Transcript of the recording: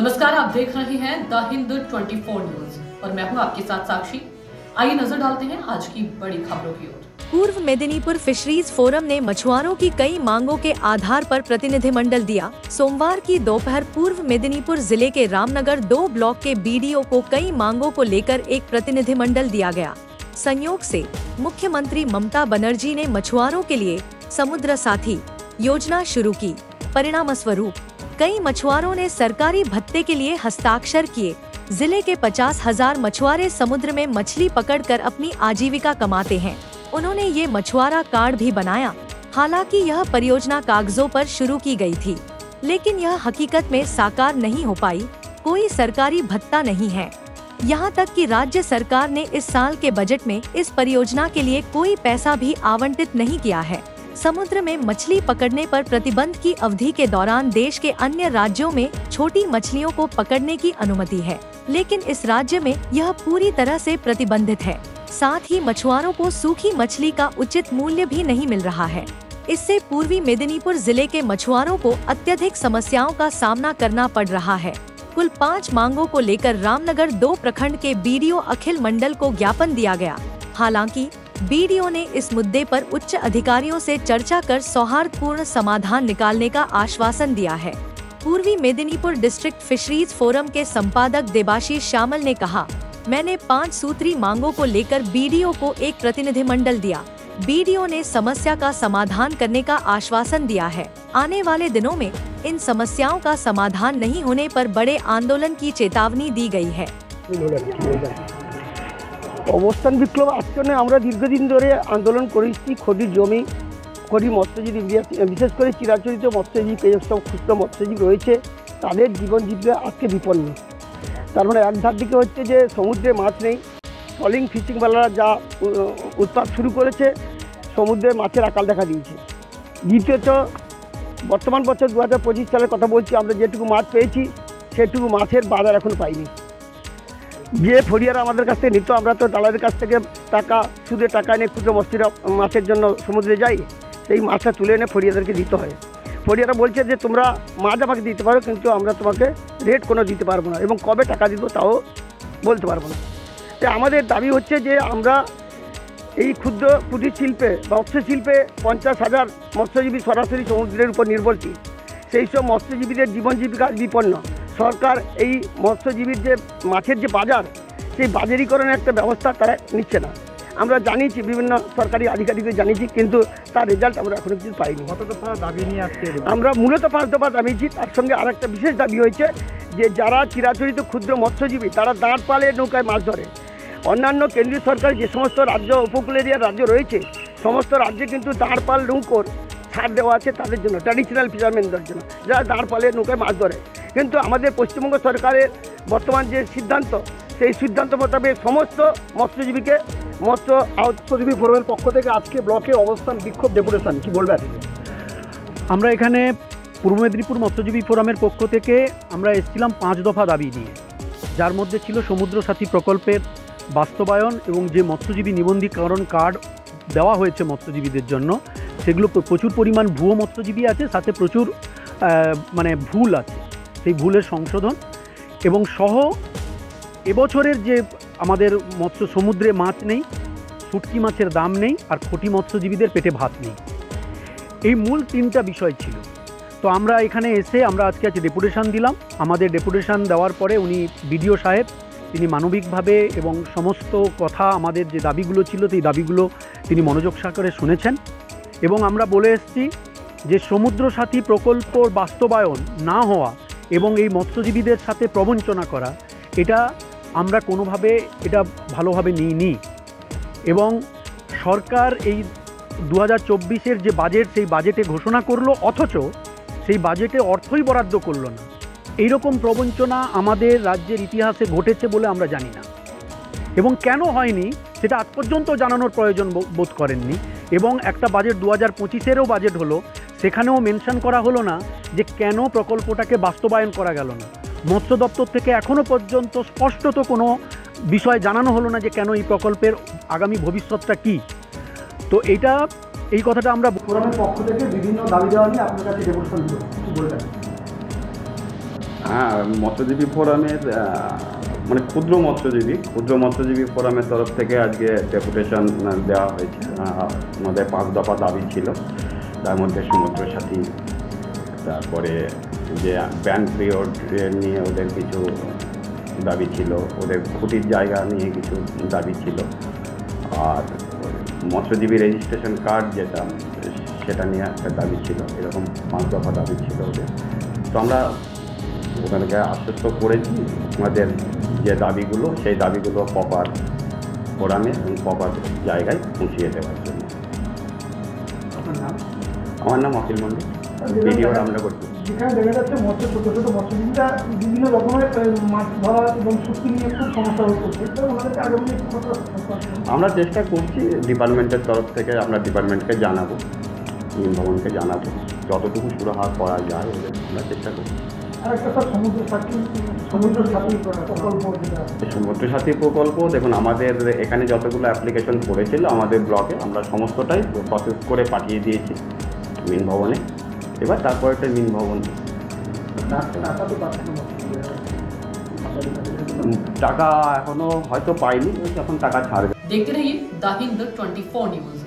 नमस्कार, आप देख रहे हैं द हिंद 24 न्यूज और मैं हूं आपके साथ साक्षी। आइए नजर डालते हैं आज की बड़ी खबरों की ओर। पूर्व मेदिनीपुर फिशरीज फोरम ने मछुआरों की कई मांगों के आधार पर प्रतिनिधिमंडल दिया। सोमवार की दोपहर पूर्व मेदिनीपुर जिले के रामनगर 2 ब्लॉक के बीडीओ को कई मांगों को लेकर एक प्रतिनिधिमंडल दिया गया। संयोग से मुख्यमंत्री ममता बनर्जी ने मछुआरों के लिए समुद्र साथी योजना शुरू की। परिणाम स्वरूप कई मछुआरों ने सरकारी भत्ते के लिए हस्ताक्षर किए। जिले के 50,000 मछुआरे समुद्र में मछली पकड़कर अपनी आजीविका कमाते हैं। उन्होंने ये मछुआरा कार्ड भी बनाया। हालांकि यह परियोजना कागजों पर शुरू की गई थी, लेकिन यह हकीकत में साकार नहीं हो पाई। कोई सरकारी भत्ता नहीं है। यहाँ तक कि राज्य सरकार ने इस साल के बजट में इस परियोजना के लिए कोई पैसा भी आवंटित नहीं किया है। समुद्र में मछली पकड़ने पर प्रतिबंध की अवधि के दौरान देश के अन्य राज्यों में छोटी मछलियों को पकड़ने की अनुमति है, लेकिन इस राज्य में यह पूरी तरह से प्रतिबंधित है। साथ ही मछुआरों को सूखी मछली का उचित मूल्य भी नहीं मिल रहा है। इससे पूर्वी मेदिनीपुर जिले के मछुआरों को अत्यधिक समस्याओं का सामना करना पड़ रहा है। कुल 5 मांगों को लेकर रामनगर 2 प्रखंड के बीडीओ अखिल मंडल को ज्ञापन दिया गया। हालांकि बीडीओ ने इस मुद्दे पर उच्च अधिकारियों से चर्चा कर सौहार्दपूर्ण समाधान निकालने का आश्वासन दिया है। पूर्वी मेदिनीपुर डिस्ट्रिक्ट फिशरीज फोरम के संपादक देबाशीष श्यामल ने कहा, मैंने 5 सूत्री मांगों को लेकर बीडीओ को एक प्रतिनिधिमंडल दिया। बीडीओ ने समस्या का समाधान करने का आश्वासन दिया है। आने वाले दिनों में इन समस्याओं का समाधान नहीं होने पर बड़े आंदोलन की चेतावनी दी गई है। অবস্থান বিক্ষোভ আচরণে আমরা দীর্ঘদিন ধরে আন্দোলন করেছি। খড়ি জমি, খড়ি মৎস্যজীবী, বিশেষ করে চিরাচরিত মৎস্যজীবী, যেসব ক্ষুদ্র মৎস্যজীবী রয়েছে তাদের জীবন জীবিকা আজকে বিপন্ন। তার মানে এক ধার দিকে হচ্ছে যে সমুদ্রে মাছ নেই, ট্রলিং ফিশিংওয়ালারা যা উৎপাত শুরু করেছে, সমুদ্রে মাছের আকাল দেখা দিয়েছে। দ্বিতীয়ত বর্তমান বছর 2025 সালের কথা বলছি, আমরা যেটুকু মাছ পেয়েছি সেটুকু মাছের বাজার এখন পাইনি। যে ফড়িয়ারা আমাদের কাছ থেকে নিত, আমরা তো দালালের কাছ থেকে টাকা সুদে টাকা এনে ক্ষুদ্র মৎস্যরা মাছের জন্য সমুদ্রে যাই, সেই মাছটা তুলে এনে ফড়িয়াদেরকে দিতে হয়। ফড়িয়ারা বলছে যে তোমরা মাছ আমাকে দিতে পারো, কিন্তু আমরা তোমাকে রেট কোনো দিতে পারবো না এবং কবে টাকা দিব তাও বলতে পারবো না। তো আমাদের দাবি হচ্ছে যে আমরা এই ক্ষুদ্র কুটির শিল্পে, মৎস্যশিল্পে 50,000 মৎস্যজীবী সরাসরি সমুদ্রের উপর নির্ভরশীল। সেই সব মৎস্যজীবীদের জীবন জীবিকা বিপন্ন। সরকার এই মৎস্যজীবীর যে মাছের যে বাজার, সেই বাজারীকরণের একটা ব্যবস্থা তারা নিচ্ছে না। আমরা জানিয়েছি, বিভিন্ন সরকারি আধিকারিকদের জানিয়েছি, কিন্তু তার রেজাল্ট আমরা এখনো কিছু পাইনি। কত দফা দাবি নিয়ে আসছে? আমরা মূলত 5 দফা জানিয়েছি। তার সঙ্গে আরেকটা বিশেষ দাবি হয়েছে যে যারা চিরাচরিত ক্ষুদ্র মৎস্যজীবী তারা দাঁড় পালে নৌকায় মাছ ধরে। অন্যান্য কেন্দ্রীয় সরকার যে সমস্ত রাজ্য, উপকূল এরিয়ার রাজ্য রয়েছে, সমস্ত রাজ্যে কিন্তু দাঁড় পাল নৌকোর ছাড় দেওয়া আছে তাদের জন্য, ট্র্যাডিশনাল ফিশারম্যানদের জন্য, যারা দাঁড় পালে নৌকায় মাছ ধরে। কিন্তু আমাদের পশ্চিমবঙ্গ সরকারের বর্তমান যে সিদ্ধান্ত, সেই সিদ্ধান্ত মোতাবেক সমস্ত মৎস্যজীবীকে মৎস্যজীবী ফোরামের পক্ষ থেকে আজকে ব্লকে অবস্থান বিক্ষোভ ডেপুটেশন, কি বলবেন? আমরা এখানে পূর্ব মেদিনীপুর মৎস্যজীবী ফোরামের পক্ষ থেকে আমরা এসেছিলাম 5 দফা দাবি নিয়ে, যার মধ্যে ছিল সমুদ্র সাথী প্রকল্পের বাস্তবায়ন এবং যে মৎস্যজীবী নিবন্ধীকরণ কার্ড দেওয়া হয়েছে মৎস্যজীবীদের জন্য, সেগুলো প্রচুর পরিমাণ ভুয়ো মৎস্যজীবী আছে, সাথে প্রচুর ভুল আছে, সেই ভুলের সংশোধন এবং সহ এবছরের যে আমাদের সমুদ্রে মাছ নেই, শুটকি মাছের দাম নেই, আর খটি মৎস্যজীবীদের পেটে ভাত নেই। এই মূল 3টা বিষয় ছিল। তো আমরা এখানে এসে আমরা আজকে ডেপুটেশন দিলাম। আমাদের ডেপুটেশন দেওয়ার পরে উনি বিডিও সাহেব তিনি মানবিকভাবে এবং সমস্ত কথা, আমাদের যে দাবিগুলো ছিল সেই দাবিগুলো তিনি মনোযোগ সহকারে শুনেছেন। এবং আমরা বলে এসেছি যে সমুদ্র সাথী প্রকল্প বাস্তবায়ন না হওয়া এবং এই মৎস্যজীবীদের সাথে প্রবঞ্চনা করা, এটা আমরা কোনোভাবে এটা ভালোভাবে নিইনি। এবং সরকার এই 2024-এর যে বাজেট, সেই বাজেটে ঘোষণা করলো, অথচ সেই বাজেটে অর্থই বরাদ্দ করলো না। এইরকম প্রবঞ্চনা আমাদের রাজ্যের ইতিহাসে ঘটেছে বলে আমরা জানি না, এবং কেন হয়নি সেটা আজ পর্যন্ত জানানোর প্রয়োজন বোধ করেননি। এবং একটা বাজেট 2025-এরও বাজেট হলো, সেখানেও মেনশন করা হলো না যে কেন প্রকল্পটাকে বাস্তবায়ন করা গেল না। মৎস্য দপ্তর থেকে এখনও পর্যন্ত স্পষ্টত কোনো বিষয় জানানো হলো না যে কেন এই প্রকল্পের আগামী ভবিষ্যৎটা কী। তো এই কথাটা আমরা ফোরামের পক্ষ থেকে বিভিন্ন দাবি দেওয়া নিয়ে আপনার কাছে ডেপুটেশন দিই, কি বলবেন? হ্যাঁ, মৎস্যজীবী ফোরামের মানে ক্ষুদ্র মৎস্যজীবী ফোরামের তরফ থেকে আজকে ডেপুটেশন দেওয়া হয়েছে। আমাদের 5 দফা দাবি ছিল, তার মধ্যে সমুদ্র সাথী, তারপরে যে ব্যান পিরিয়ড নিয়ে ওদের কিছু দাবি ছিল, ওদের খুঁটির জায়গা নিয়ে কিছু দাবি ছিল, আর মৎস্যজীবী রেজিস্ট্রেশন কার্ড যেটা সেটা নিয়ে একটা দাবি ছিল। এরকম 5 দফা দাবি ছিল ওদের। তো আমরা ওখানকে আশ্বস্ত করেছি আমাদের যে দাবিগুলো, সেই দাবিগুলো প্রপার ফোরামে এবং প্রপার জায়গায় পৌঁছিয়ে দেওয়ার জন্য। আমার নাম অখিল মন্ডল, ভিডিও আমরা করছি। যেখানে দেখা যাচ্ছে ছোটো ছোটো মৎস্যজীবীরা বিভিন্ন রকমের মাছ ধরা এবং চুক্তি নিয়ে খুব সমস্যা হয়ে পড়ছে, ওনাদেরকে আগামী আমরা চেষ্টা করছি ডিপার্টমেন্টের তরফ থেকে, আমরা ডিপার্টমেন্টকে জানাবো, মীন ভবনকে জানাবো, যতটুকু সুরাহা করা যায় ওদের আমরা চেষ্টা করছি। আর একটা স্যার সমুদ্র সাথী প্রকল্প দেখুন, আমাদের এখানে যতগুলো অ্যাপ্লিকেশন পড়েছিল আমাদের ব্লকে, আমরা সমস্তটাই প্রসেস করে পাঠিয়ে দিয়েছি মীন ভবনে। এবার তারপরে একটা মীন ভবন টাকা এখনো হয়তো পাইনি, এখন টাকা ছাড়বে। देखते रहिए द हिंद 24 न्यूज।